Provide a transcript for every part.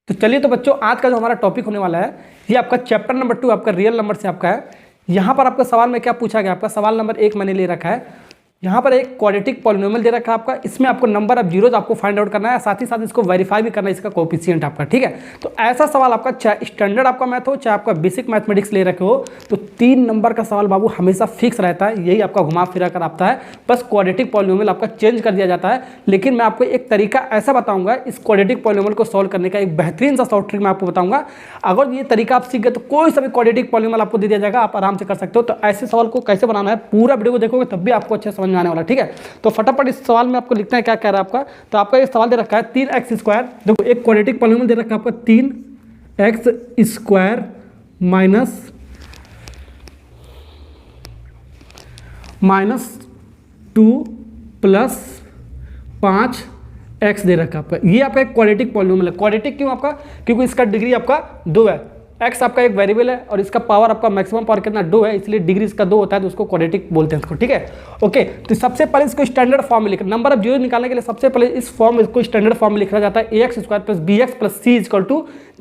तो चलिए तो बच्चों आज का जो हमारा टॉपिक होने वाला है ये आपका चैप्टर नंबर 2 आपका रियल नंबर से आपका है। यहाँ पर आपका सवाल में क्या पूछा गया, आपका सवाल नंबर 1 मैंने ले रखा है। यहाँ पर एक क्वाड्रेटिक पॉलिनोमियल दे रखा है आपका, इसमें आपको नंबर ऑफ जीरोज आपको फाइंड आउट करना है, साथ ही साथ इसको वेरीफाई भी करना है इसका कोएफिशिएंट आपका, ठीक है। तो ऐसा सवाल आपका चाहे स्टैंडर्ड आपका मैथ हो चाहे आपका बेसिक मैथमेटिक्स ले रखे हो, तो 3 नंबर का सवाल बाबू हमेशा फिक्स रहता है, यही आपका घुमा फिरा कर आता है। बस क्वाड्रेटिक पॉलिनोमियल आपका चेंज कर दिया जाता है, लेकिन मैं आपको एक तरीका ऐसा बताऊंगा इस क्वाड्रेटिक पॉलिनोमियल को सॉल्व करने का, एक बेहतरीन सा सॉल्व ट्रिक मैं आपको बताऊंगा। अगर ये तरीका आप सीख गए तो कोई सा भी क्वाड्रेटिक पॉलिनोमियल आपको दे दिया जाएगा, आप आराम से कर सकते हो। तो ऐसे सवाल को कैसे बनाना है पूरा वीडियो को देखोगे तब भी आपको अच्छे समझ में आने वाला, ठीक है। तो फटाफट इस सवाल में आपको लिखना है क्या कह रहा है आपका। तो आपका ये सवाल दे रखा है 3x², देखो एक क्वाड्रेटिक पॉलिनोमियल दे रखा है आपका 3x² माइनस 2 प्लस 5x दे रखा है आपका। ये आपका एक क्वाड्रेटिक पॉलिनोमियल है। क्वाड्रेटिक क्यों आपका? क्योंकि इसका डिग्री आपका 2 है, x आपका एक वेरिएबल है और इसका पावर आपका मैक्सिमम पावर कितना 2 है, इसलिए डिग्री इसका 2 होता है, तो उसको क्वाड्रेटिक बोलते हैं इसको, ठीक है। ओके, तो सबसे पहले इसको स्टैंडर्ड फॉर्म में लिखना, नंबर ऑफ जीरो निकालने के लिए सबसे पहले इस फॉर्म इसको स्टैंडर्ड फॉर्म में लिखा जाता है, ax² + bx + c =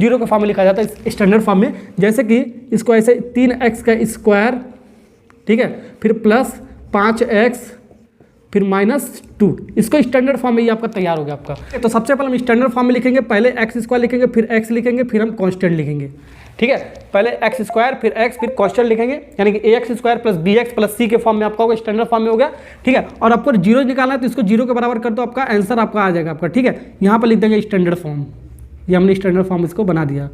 0 के फॉर्म में लिखा जाता है इस स्टैंडर्ड फॉर्म में। जैसे कि इसको ऐसे 3x², ठीक है, फिर प्लस 5x, फिर -2, इसको स्टैंडर्ड फॉर्म में ये आपका तैयार हो गया आपका। तो सबसे पहले हम स्टैंडर्ड फॉर्म में लिखेंगे, पहले x² लिखेंगे, फिर x लिखेंगे, फिर हम कांस्टेंट लिखेंगे, ठीक है। पहले x² फिर x फिर कांस्टेंट लिखेंगे, यानी कि ax² + bx + c के फॉर्म में आपका होगा, स्टैंडर्ड फॉर्म में हो गया, ठीक है। और आपको जीरो निकालना है तो इसको 0 के बराबर कर दो, आपका आंसर आपका आ जाएगा आपका, ठीक है। यहाँ पर लिख देंगे स्टैंडर्ड फॉर्म, ये हमने स्टैंडर्ड फॉर्म इसको बना दिया,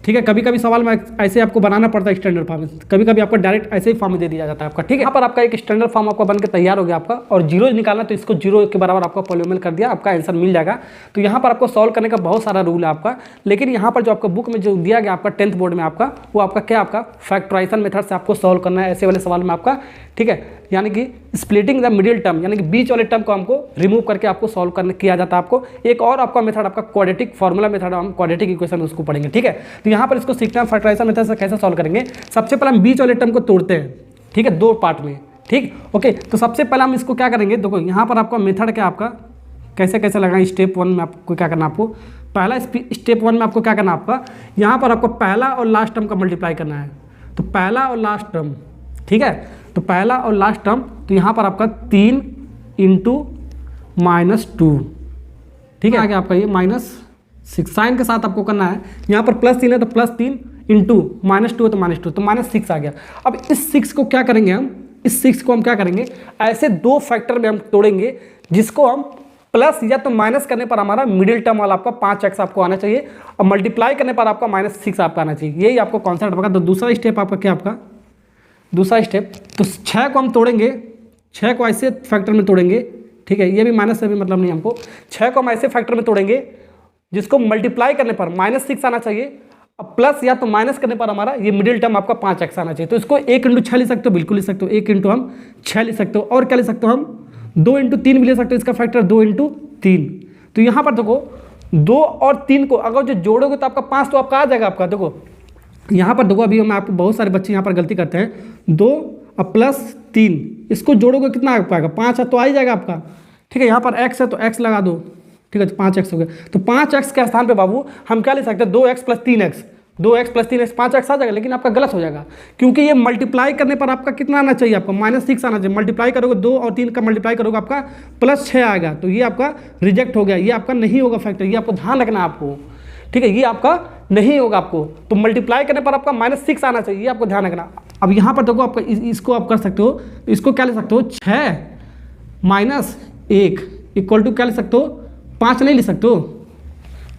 ठीक है। कभी कभी सवाल में ऐसे आपको बनाना पड़ता है स्टैंडर्ड फॉर्म में, कभी कभी आपको डायरेक्ट ऐसे ही फॉर्म में दे दिया जाता है आपका, ठीक है। यहाँ पर आपका एक स्टैंडर्ड फॉर्म आपका बनकर तैयार हो गया आपका, और जीरो निकालना तो इसको 0 के बराबर आपका पॉलिनोमियल कर दिया, आपका आंसर मिल जाएगा। तो यहाँ पर आपको सॉल्व करने का बहुत सारा रूल है आपका, लेकिन यहाँ पर जो आपका बुक में जो दिया गया आपका 10th बोर्ड में आपका, वो आपका क्या आपका फैक्टराइजेशन मेथड से आपको सॉल्व करना है ऐसे वाले सवाल में आपका, ठीक है। यानी कि स्प्लिटिंग द मिडिल टर्म, यानी कि बीच वाले टर्म को हमको रिमूव करके आपको सॉल्व करने किया जाता है आपको। एक और आपका मेथड आपका क्वाड्रेटिक फार्मूला मेथड, हम क्वाड्रेटिक इक्वेशन उसको पढ़ेंगे, ठीक है। तो यहाँ पर इसको सीखना है फैक्टराइजेशन मेथड से कैसे सॉल्व करेंगे। सबसे पहले हम बीच वाले टर्म को तोड़ते हैं, ठीक है, 2 पार्ट में, ठीक, ओके। तो सबसे पहले हम इसको क्या करेंगे, देखो यहाँ पर आपका मेथड क्या आपका कैसे कैसे लगाएं। स्टेप 1 में आपको क्या करना, आपको पहला स्टेप 1 में आपको क्या करना, आपका यहाँ पर आपको पहला और लास्ट टर्म का मल्टीप्लाई करना है। तो पहला और लास्ट टर्म, ठीक है, तो पहला और लास्ट टर्म, तो यहाँ पर आपका 3 × -2, ठीक है, आगे आपका ये -6 साइन के साथ आपको करना है। यहाँ पर +3 है तो +3 × -2 है तो -2, तो -6 आ गया। अब इस 6 को क्या करेंगे हम, इस 6 को हम क्या करेंगे, ऐसे 2 फैक्टर में हम तोड़ेंगे, जिसको हम प्लस या तो माइनस करने पर हमारा मिडिल टर्म वाला आपका 5x आपको आना चाहिए, और मल्टीप्लाई करने पर आपका -6 आपका आना चाहिए, यही आपको कॉन्सेप्ट होगा। तो दूसरा स्टेप आपका क्या, आपका दूसरा स्टेप, तो 6 को हम तोड़ेंगे, 6 को ऐसे फैक्टर में तोड़ेंगे, ठीक है, ये भी माइनस से भी मतलब नहीं हमको, 6 को हम ऐसे फैक्टर में तोड़ेंगे जिसको मल्टीप्लाई करने पर -6 आना चाहिए, अब प्लस या तो माइनस करने पर हमारा ये मिडिल टर्म आपका 5x आना चाहिए। तो इसको 1 × 6 लिख सकते हो, बिल्कुल लिख सकते हो, 1 × हम 6 लिख सकते हो, और क्या लिख सकते हो हम 2 × 3 भी ले सकते हो, इसका फैक्टर 2 × 3। तो यहाँ पर देखो 2 और 3 को अगर जो जोड़ोगे तो आपका 5 तो आपका आ जाएगा आपका। देखो यहाँ पर देखो, अभी हम आपको बहुत सारे बच्चे यहाँ पर गलती करते हैं, 2 और +3 इसको जोड़ोगे कितना आ पाएगा, 5 है तो आ ही जाएगा आपका, ठीक है। यहाँ पर x है तो x लगा दो, ठीक है, तो 5x हो गया। तो 5x के स्थान पे बाबू हम क्या ले सकते हैं, 2x + 3x, 2x + 3x 5x आ जाएगा, लेकिन आपका गलत हो जाएगा, क्योंकि ये मल्टीप्लाई करने पर आपका कितना आना चाहिए, आपका -6 आना चाहिए। मल्टीप्लाई करोगे 2 और 3 का मल्टीप्लाई करोगे आपका +6 आएगा, तो ये आपका रिजेक्ट हो गया, ये आपका नहीं होगा फैक्टर, ये आपको ध्यान रखना है आपको, ठीक है, ये आपका नहीं होगा आपको। तो मल्टीप्लाई करने पर आपका -6 आना चाहिए, ये आपको ध्यान रखना। अब यहाँ पर देखो आपका इसको आप कर सकते हो, तो इसको क्या ले सकते हो, 6 - 1 = क्या ले सकते हो, 5 नहीं ले सकते हो,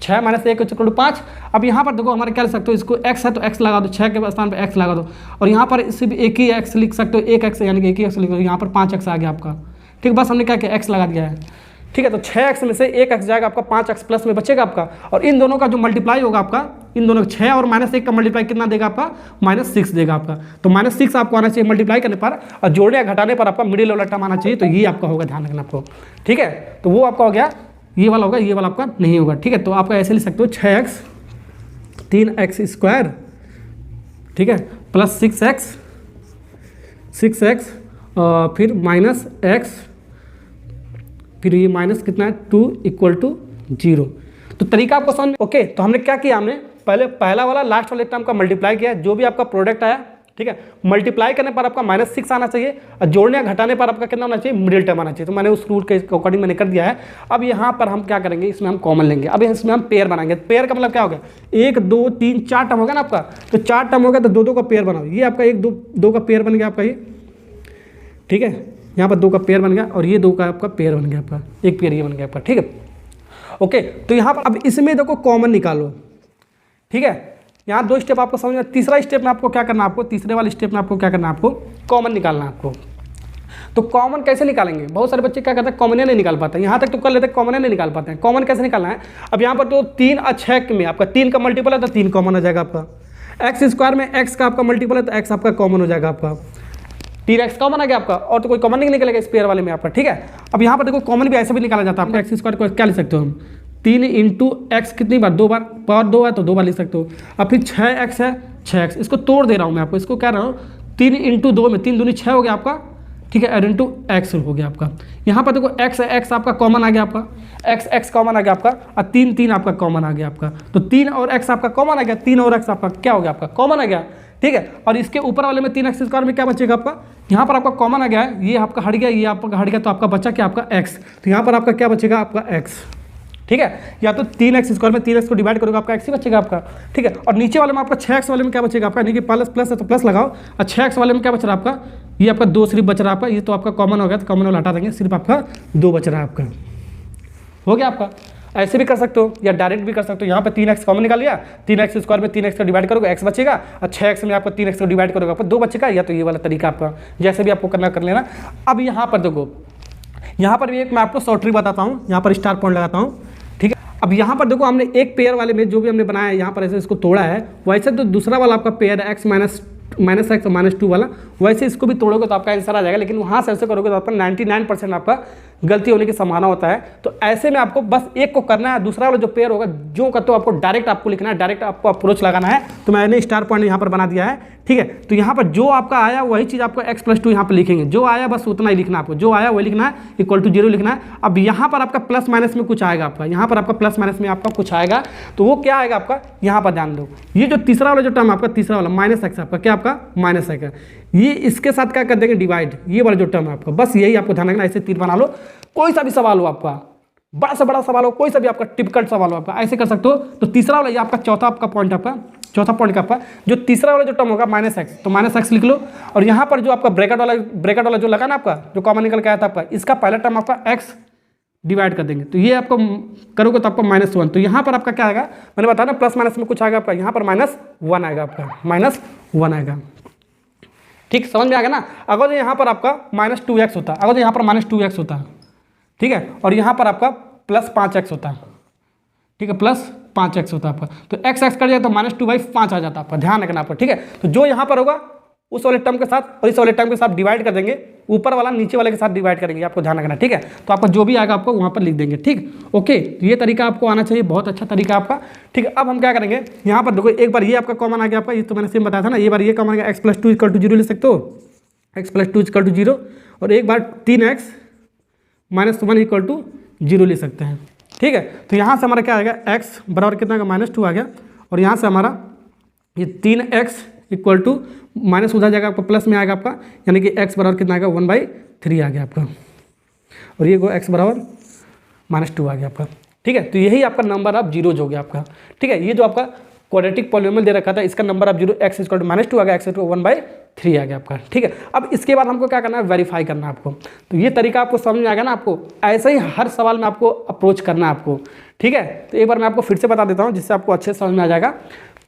6 - 1 = 5। अब यहाँ पर देखो हमारे क्या ले सकते हो, इसको x है तो x लगा दो, 6 के स्थान पर x लगा दो, और यहाँ पर इसे भी एक ही x लिख सकते हो, 1x यानी कि एक ही x लिख दो, यहाँ पर 5x आ गया आपका, ठीक, बस हमने क्या किया, x लगा दिया है, ठीक है। तो 6x में से 1x जाएगा आपका, 5x प्लस में बचेगा आपका, और इन दोनों का जो मल्टीप्लाई होगा आपका, इन दोनों 6 और -1 का मल्टीप्लाई कितना देगा आपका, -6 देगा आपका। तो -6 आपको आना चाहिए मल्टीप्लाई करने पर, और जोड़ने या घटाने पर आपका मिडिल वाला टर्म आना चाहिए, तो ये आपका होगा, ध्यान रखना आपको, ठीक है। तो वो आपका हो गया, ये वाला होगा, ये वाला आपका नहीं होगा, ठीक है। तो आपका ऐसे लिख सकते हो 6x 3x², ठीक है, प्लस 6x फिर -x, फिर ये माइनस कितना है 2 = 0। तो तरीका आपको समझ में ओके। तो हमने क्या किया, हमने पहले पहला वाला लास्ट वाले टर्म का मल्टीप्लाई किया, जो भी आपका प्रोडक्ट आया, ठीक है, मल्टीप्लाई करने पर आपका -6 आना चाहिए और जोड़ने या घटाने पर आपका कितना होना चाहिए, मिडिल टर्म आना चाहिए। तो मैंने उस रूल के अकॉर्डिंग मैंने कर दिया है। अब यहाँ पर हम क्या करेंगे, इसमें हम कॉमन लेंगे। अब इसमें हम पेयर बनाएंगे। पेयर का मतलब क्या हो गया, 1 2 3 4 टर्म हो गया ना आपका, तो 4 टर्म हो गया तो 2 2 का पेयर बनाओ। ये आपका 1 2 का पेयर बन गया आपका ये, ठीक है, यहाँ पर 2 का पेयर बन गया और ये 2 का आपका पेयर बन गया आपका, एक पेयर ये बन गया आपका, ठीक है ओके। तो यहाँ पर अब इसमें देखो कॉमन निकालो, ठीक है। यहाँ 2 स्टेप आपको समझ में। तीसरा स्टेप में आपको क्या करना है, आपको तीसरे वाले स्टेप में आपको क्या करना है, आपको कॉमन निकालना है आपको। तो कॉमन कैसे निकालेंगे, बहुत सारे बच्चे क्या करते हैं, कॉमन नहीं निकाल पाते हैं। यहाँ तक तो कर लेते हैं, कॉमन नहीं निकाल पाते हैं। कॉमन कैसे निकालना है, अब यहाँ पर तो 3 और 6 में आपका 3 का मल्टीपल है तो 3 कॉमन हो जाएगा आपका। x² में x का आपका मल्टीपल है तो x आपका कॉमन हो जाएगा आपका, 3x कॉमन आ गया आपका, और तो कोई कॉमन नहीं निकलेगा इस पेयर वाले में आपका, ठीक है। अब यहाँ पर देखो कॉमन भी ऐसे भी निकाला जाता है आपका। x² को क्या लिख सकते हो हम, 3 × x कितनी बार, 2 बार, पावर 2 है तो 2 बार लिख सकते हो। अब फिर 6x है, 6x, इसको तोड़ दे रहा हूँ मैं आपको, इसको कह रहा हूँ 3 × 2 में 3 दूनी 6 हो गया आपका, ठीक है, और इंटू x हो गया आपका। यहाँ पर देखो x है, x आपका कॉमन आ गया आपका, x कॉमन आ गया आपका, और 3 3 आपका कॉमन आ गया आपका। तो 3 और x आपका कॉमन आ गया, 3 और x आपका क्या हो गया आपका, कॉमन आ गया, ठीक है। और इसके ऊपर वाले में 3x² में क्या बचेगा आपका, यहाँ पर आपका कॉमन आ गया है, ये आपका हट गया, ये आपका हट गया, तो आपका बचा क्या आपका x। तो यहाँ पर आपका क्या बचेगा आपका x, ठीक है। या तो 3x² में 3x को डिवाइड करोगे आपका x ही बचेगा आपका, ठीक है। और नीचे वाले में आपका 6x वाले में क्या बचेगा आपका, यानी कि प्लस है तो प्लस लगाओ, और 6x वाले में क्या बच रहा है आपका, ये आपका 2 सिर्फ बच रहा है आपका, ये तो आपका कॉमन हो गया तो कॉमन वाला हटा देंगे, सिर्फ आपका 2 बच रहा है आपका, हो गया आपका। ऐसे भी कर सकते हो या डायरेक्ट भी कर सकते हो। यहाँ पे 3x कॉमन निकाल लिया, 3x² में 3x को डिवाइड करोगे x बचेगा, और 6x में आपको 3x को डिवाइड करोगे आपको 2 बचेगा, या तो ये वाला तरीका आपका जैसे भी आपको करना कर लेना। अब यहाँ पर देखो, यहाँ पर भी एक मैं आपको शॉर्ट ट्रिक बताता हूँ, यहाँ पर स्टार पॉइंट लगाता हूँ, ठीक है। अब यहाँ पर देखो हमने एक पेयर वाले में जो भी हमने बनाया है, यहाँ पर ऐसे इसको तोड़ा है, वैसे तो दूसरा वाला आपका पेयर है x -x और -2 वाला, वैसे इसको भी तोड़ोगे तो आपका आंसर आ जाएगा। लेकिन वहाँ से ऐसे करोगे तो आपका 99% आपका गलती होने की संभावना होता है। तो ऐसे में आपको बस एक को करना है, दूसरा वाला जो पेयर होगा जो का तो आपको डायरेक्ट आपको लिखना है, डायरेक्ट आपको अप्रोच लगाना है। तो मैंने स्टार पॉइंट यहाँ पर बना दिया है, ठीक है। तो यहाँ पर जो आपका आया वही चीज़ आपको x+2 यहाँ पर लिखेंगे, जो आया बस उतना ही लिखना है आपको, जो आया वही लिखना है, =0 लिखना है। अब यहाँ पर आपका प्लस माइनस में कुछ आएगा आपका, यहाँ पर आपका प्लस माइनस में आपका कुछ आएगा, तो वो क्या आएगा आपका, यहाँ पर ध्यान दो, ये जो तीसरा वाला जो टर्म आपका, तीसरा वाला -x आपका क्या आपका -x है, ये इसके साथ क्या कर देंगे डिवाइड, ये वाला जो टर्म है आपका, बस यही आपको ध्यान रखना। ऐसे तीर बना लो, कोई सा भी सवाल हो आपका, बड़ा से बड़ा सवाल हो, कोई सा भी आपका टिपिकल सवाल हो आपका, ऐसे कर सकते हो। तो तीसरा वाला ये आपका चौथा आपका पॉइंट, आपका चौथा पॉइंट का आपका जो तीसरा वाला जो टर्म होगा -x, तो -x लिख लो। और यहाँ पर जो आपका ब्रैकेट वाला जो लगा ना आपका, जो कॉमन निकल के आया था आपका, इसका पहला टर्म आपका x डिवाइड कर देंगे, तो ये आपको करोगे तो आपको -1। तो यहाँ पर आपका क्या आएगा, मैंने बताया ना प्लस माइनस में कुछ आएगा आपका, यहाँ पर -1 आएगा आपका, -1 आएगा, ठीक, समझ में आ गया ना। अगर यहाँ पर आपका -2x होता, अगर यहाँ पर -2x होता, ठीक है, और यहाँ पर आपका +5x होता, ठीक है, +5x होता आपका, तो x कर जाए तो -2/5 आ जाता आपका, ध्यान रखना आपका, ठीक है। तो जो यहाँ पर होगा उस वाले टर्म के साथ और इस वाले टर्म के साथ डिवाइड कर देंगे, ऊपर वाला नीचे वाले के साथ डिवाइड करेंगे, आपको ध्यान रखना, ठीक है। तो आपका जो भी आएगा आपको वहाँ पर लिख देंगे, ठीक, ओके। तो ये तरीका आपको आना चाहिए, बहुत अच्छा तरीका आपका, ठीक है। अब हम क्या करेंगे, यहाँ पर देखो एक बार ये आपका कॉमन आ गया आपका, ये तो मैंने सेम बताया था ना, ये बार ये कॉमन आ गया, x+2 = 0 लिख सकते हो, x+2 = 0, और एक बार 3x - 1 = 0 लिख सकते हैं, ठीक है। तो यहाँ से हमारा क्या आएगा, x बराबर कितना का -2 आ गया, और यहाँ से हमारा ये 3x = माइनस उधर जाएगा आपका, प्लस में आएगा आपका, यानी कि x बराबर कितना आएगा, 1/3 आ गया आपका, और ये x बराबर -2 आ गया आपका, ठीक है। तो यही आपका नंबर ऑफ जीरोज हो गया आपका, ठीक है। ये जो आपका क्वाड्रेटिक पॉलिनोमियल दे रखा था, इसका नंबर ऑफ जीरो x = -2 आ गया, x = 1/3 आ गया आपका, ठीक है। अब इसके बाद हमको क्या करना है, वेरीफाई करना है आपको। तो ये तरीका आपको समझ में आ गया ना, आपको ऐसे ही हर सवाल में आपको अप्रोच करना है आपको, ठीक है। तो एक बार मैं आपको फिर से बता देता हूँ जिससे आपको अच्छे से समझ में आ जाएगा।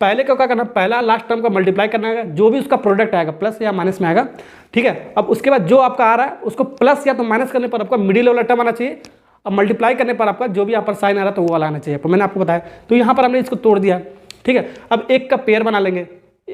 पहले क्या करना, पहला लास्ट टर्म का मल्टीप्लाई करना है, जो भी उसका प्रोडक्ट आएगा प्लस या माइनस में आएगा, ठीक है। अब उसके बाद जो आपका आ रहा है उसको प्लस या तो माइनस करने पर आपका मिडिल वाला टर्म आना चाहिए, अब मल्टीप्लाई करने पर आपका जो भी यहाँ पर साइन आ रहा है तो वो वाला आना चाहिए, मैंने आपको बताया। तो यहाँ पर हमने इसको तोड़ दिया, ठीक है। अब एक का पेयर बना लेंगे,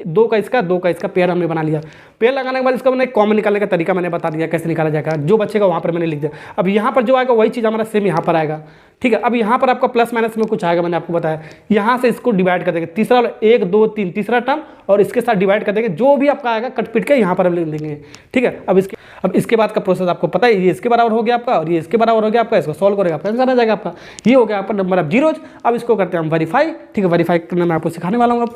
2 का इसका पेयर हमने बना लिया। पेयर लगाने के बाद इसका मैंने कॉमन निकालने का तरीका मैंने बता दिया कैसे निकाला जाएगा, जो बचेगा वहाँ पर मैंने लिख दिया। अब यहाँ पर जो आएगा वही चीज़ हमारा सेम यहाँ पर आएगा, ठीक है। अब यहाँ पर आपका प्लस माइनस में कुछ आएगा, मैंने आपको बताया। यहाँ से इसको डिवाइड कर देंगे, तीसरा 1 2 3 तीसरा टर्म, और इसके साथ डिवाइड कर देंगे, जो भी आपका आएगा कट पिट के यहाँ पर हम लिख देंगे, ठीक है। अब इसके बाद का प्रोसेस आपको पता है, ये इसके बराबर हो गया आपका और ये इसके बराबर हो गया आपका। इसको सॉल्व करेगा आपका आंसर आ जाएगा आपका। ये हो गया आपका नंबर ऑफ जीरोज। अब इसको करते हैं हम वेरीफाई, ठीक है। वेरीफाई करना मैं आपको सिखाने वाला हूँ अब।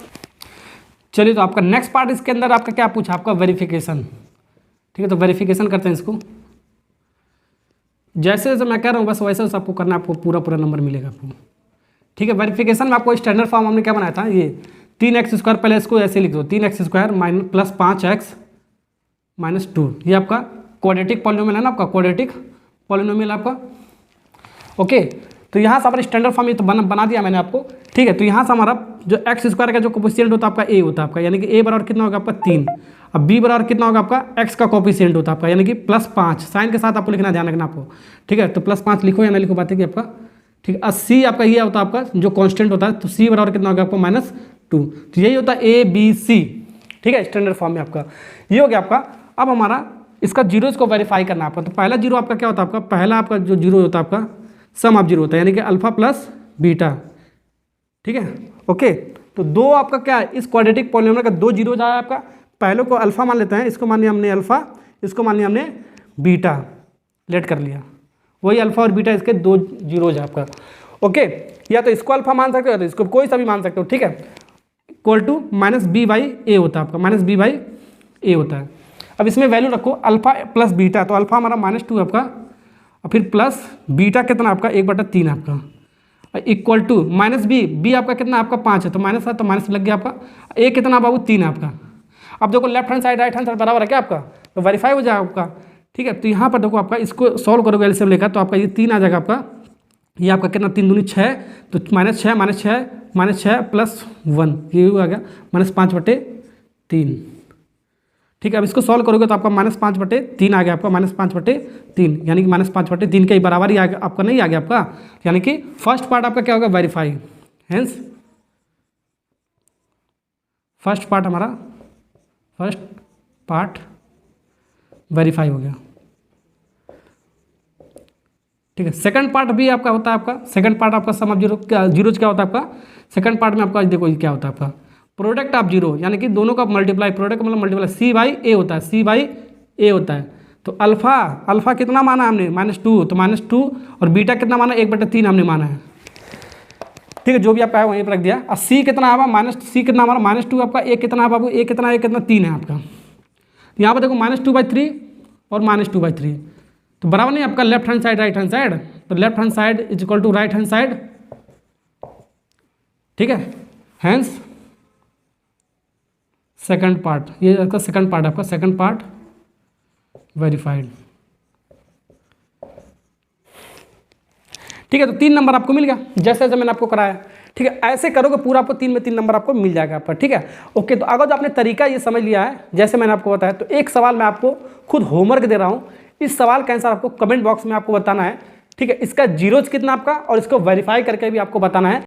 चलिए, तो आपका नेक्स्ट पार्ट इसके अंदर आपका क्या पूछा, आपका वेरिफिकेशन, ठीक है। तो वेरिफिकेशन करते हैं इसको। जैसे जैसे मैं कह रहा हूँ बस वैसे वैसे आपको करना, आपको पूरा नंबर मिलेगा आपको, ठीक है। वेरिफिकेशन में आपको स्टैंडर्ड फॉर्म हमने क्या बनाया था, ये 3x², पहले इसको ऐसे लिख दो, 3x² प्लस 5x माइनस 2। ये आपका क्वाड्रेटिक पॉलिनोमियल है ना, आपका क्वाड्रेटिक पॉलिनोमियल आपका, ओके। तो यहाँ से हमारा स्टैंडर्ड फॉर्म ये तो बना दिया मैंने आपको, ठीक है। तो यहाँ से हमारा जो x² का जो कोफिशिएंट होता है आपका a होता है आपका, यानी कि a बराबर कितना होगा आपका 3। अब b बराबर कितना होगा आपका x का कोफिशिएंट होता है आपका, यानी कि +5। साइन के साथ आपको लिखना, ध्यान रखना आपको, ठीक है। तो +5 लिखो या ना लिखो, बात है कि आपका, ठीक है। और c आपका ये होता है आपका जो कॉन्स्टेंट होता है, तो c बराबर कितना होगा आपको -2। तो यही होता है ABC, ठीक है, स्टैंडर्ड फॉर्म में आपका ये हो गया आपका। अब हमारा इसका जीरोज को वेरीफाई करना आपका। तो पहला जीरो आपका क्या होता है आपका, पहला आपका जो जीरो होता है आपका सम ऑफ जीरो होता है, यानी कि अल्फा प्लस बीटा, ठीक है, ओके। तो 2 आपका क्या है, इस क्वाड्रेटिक पॉलिनोमियल का 2 जीरोज आया आपका। पहले को अल्फा मान लेते हैं, इसको मान लिया हमने अल्फा, इसको मान लिया हमने बीटा, लेट कर लिया। वही अल्फा और बीटा इसके 2 जीरोज है आपका, ओके। या तो इसको अल्फा मान सकते हो या तो इसको कोई सा भी मान सकते हो, ठीक है। इक्वल टू -b/a होता है आपका, -b/a होता है। अब इसमें वैल्यू रखो अल्फा प्लस बीटा, तो अल्फा हमारा -2 है आपका, और फिर प्लस बीटा कितना आपका 1/3 आपका, इक्वल टू -b आपका कितना आपका 5 है, तो माइनस है तो माइनस लग गया आपका। a कितना बाबू 3 है आपका। अब देखो left hand side right hand side बराबर है क्या आपका, तो वेरीफाई हो जाएगा आपका, ठीक है। तो यहाँ पर देखो आपका इसको सॉल्व करोगे एलसीएम लेकर, तो आपका ये 3 आ जाएगा आपका। ये आपका कितना 3 दूनी 6, तो -6 प्लस 1 ये आ गया -5/3, ठीक है। अब इसको सॉल्व करोगे तो आपका -5/3 आ गया आपका, -5/3, यानी कि -5/3 के बराबर ही आ गया आपका, नहीं आ गया आपका, यानी कि फर्स्ट पार्ट आपका क्या होगा verify. Hence first part verify हो गया, ठीक है। सेकंड पार्ट भी आपका होता है आपका, सेकंड पार्ट आपका सम ऑफ जीरोज क्या होता है आपका। सेकंड पार्ट में आपका देखो ये क्या होता है आपका, प्रोडक्ट ऑफ जीरो, यानी कि दोनों का मल्टीप्लाई, प्रोडक्ट मतलब मल्टीप्लाई, c/a होता है, c/a होता है। तो अल्फा कितना माना हमने -2, तो -2, और बीटा कितना माना 1/3 हमने माना है, ठीक है। जो भी आपका है वहीं पर रख दिया। और c कितना आवा c कितना हमारा -2 आपका, a कितना बाबू a कितना 3 है आपका। तो यहाँ पर देखो -2/3 और -2/3, तो बराबर नहीं आपका left hand side right hand side, तो left hand side is equal to right hand side, ठीक है। हैंस सेकंड पार्ट, ये आपका सेकंड पार्ट, आपका सेकंड पार्ट वेरीफाइड, ठीक है। तो 3 नंबर आपको मिल गया जैसे जैसे मैंने आपको कराया, ठीक है। ऐसे करोगे पूरा आपको 3 में 3 नंबर आपको मिल जाएगा आपका, ठीक है, ओके। तो अगर जो आपने तरीका ये समझ लिया है जैसे मैंने आपको बताया, तो एक सवाल मैं आपको खुद होमवर्क दे रहा हूँ, इस सवाल का आंसर आपको कमेंट बॉक्स में आपको बताना है, ठीक है। इसका जीरोज कितना आपका और इसको वेरीफाई करके भी आपको बताना है।